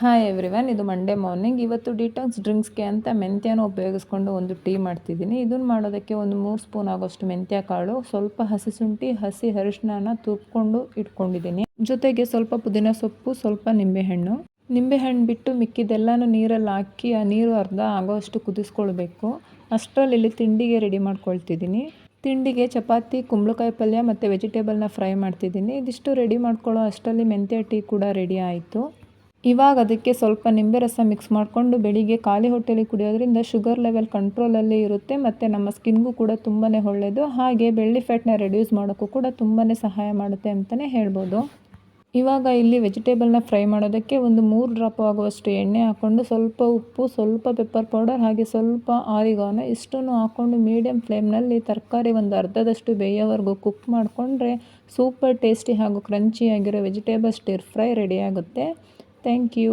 Hi everyone, ಇದು Monday morning. ಇವತ್ತು detox ಡ್ರಿಂಕ್ಸ್ಗೆ ಅಂತ ಮೆಂತ್ಯನ ಉಪಯೋಗಿಸ್ಕೊಂಡು ಒಂದು ಟೀ ಮಾಡ್ತಿದ್ದೀನಿ. ಇದನ್ನು ಮಾಡೋದಕ್ಕೆ ಒಂದು 3 ಸ್ಪೂನ್ ಆಗೋಷ್ಟು ಮೆಂತ್ಯ ಕಾಳು, ಸ್ವಲ್ಪ ಹಸಿ ಶುಂಠಿ, ಹಸಿ ಅರಿಶಿನ ತುರ್ಕೊಂಡು ಇಟ್ಕೊಂಡಿದ್ದೀನಿ. ಜೊತೆಗೆ ಸ್ವಲ್ಪ ಪುದೀನ ಸೊಪ್ಪು, ಸ್ವಲ್ಪ ನಿಂಬೆಹಣ್ಣು ಬಿಟ್ಟು ಮಿಕ್ಕಿದೆಲ್ಲನೂ ನೀರಲ್ಲಿ ಹಾಕಿ ಆ ನೀರು ಅರ್ಧ ಆಗೋಷ್ಟು ಕುದಿಸ್ಕೊಳ್ಬೇಕು. ಅಷ್ಟರಲ್ಲಿ ಇಲ್ಲಿ ತಿಂಡಿಗೆ ರೆಡಿ ಮಾಡ್ಕೊಳ್ತಿದ್ದೀನಿ. ತಿಂಡಿಗೆ ಚಪಾತಿ, ಕುಂಬಳಕಾಯಿ ಪಲ್ಯ ಮತ್ತು ವೆಜಿಟೇಬಲ್ನ ಫ್ರೈ ಮಾಡ್ತಿದ್ದೀನಿ. ಇದಿಷ್ಟು ರೆಡಿ ಮಾಡ್ಕೊಳ್ಳೋ ಅಷ್ಟರಲ್ಲಿ ಮೆಂತ್ಯ ಟೀ ಕೂಡ ರೆಡಿ ಆಯಿತು. ಇವಾಗ ಅದಕ್ಕೆ ಸ್ವಲ್ಪ ನಿಂಬೆ ರಸ ಮಿಕ್ಸ್ ಮಾಡಿಕೊಂಡು ಬೆಳಿಗ್ಗೆ ಖಾಲಿ ಹೊಟ್ಟೆಲಿ ಕುಡಿಯೋದ್ರಿಂದ ಶುಗರ್ ಲೆವೆಲ್ ಕಂಟ್ರೋಲಲ್ಲಿ ಇರುತ್ತೆ ಮತ್ತು ನಮ್ಮ ಸ್ಕಿನ್ಗೂ ಕೂಡ ತುಂಬಾ ಒಳ್ಳೆಯದು. ಹಾಗೆ ಬೆಳ್ಳಿ ಫ್ಯಾಟ್ನ ರೆಡ್ಯೂಸ್ ಮಾಡೋಕ್ಕೂ ಕೂಡ ತುಂಬಾ ಸಹಾಯ ಮಾಡುತ್ತೆ ಅಂತಲೇ ಹೇಳ್ಬೋದು. ಇವಾಗ ಇಲ್ಲಿ ವೆಜಿಟೇಬಲ್ನ ಫ್ರೈ ಮಾಡೋದಕ್ಕೆ ಒಂದು 3 ಡ್ರಾಪ್ ಆಗುವಷ್ಟು ಎಣ್ಣೆ ಹಾಕ್ಕೊಂಡು ಸ್ವಲ್ಪ ಉಪ್ಪು, ಸ್ವಲ್ಪ ಪೆಪ್ಪರ್ ಪೌಡರ್, ಹಾಗೆ ಸ್ವಲ್ಪ ಆರಿಗಾನೋ ಇಷ್ಟನ್ನು ಹಾಕ್ಕೊಂಡು ಮೀಡಿಯಮ್ ಫ್ಲೇಮ್ನಲ್ಲಿ ತರಕಾರಿ ಒಂದು ಅರ್ಧದಷ್ಟು ಬೇಯೋವರೆಗೂ ಕುಕ್ ಮಾಡಿಕೊಂಡ್ರೆ ಸೂಪರ್ ಟೇಸ್ಟಿ ಹಾಗೂ ಕ್ರಂಚಿಯಾಗಿರೋ ವೆಜಿಟೇಬಲ್ ಸ್ಟಿರ್ ಫ್ರೈ ರೆಡಿ ಆಗುತ್ತೆ. Thank you.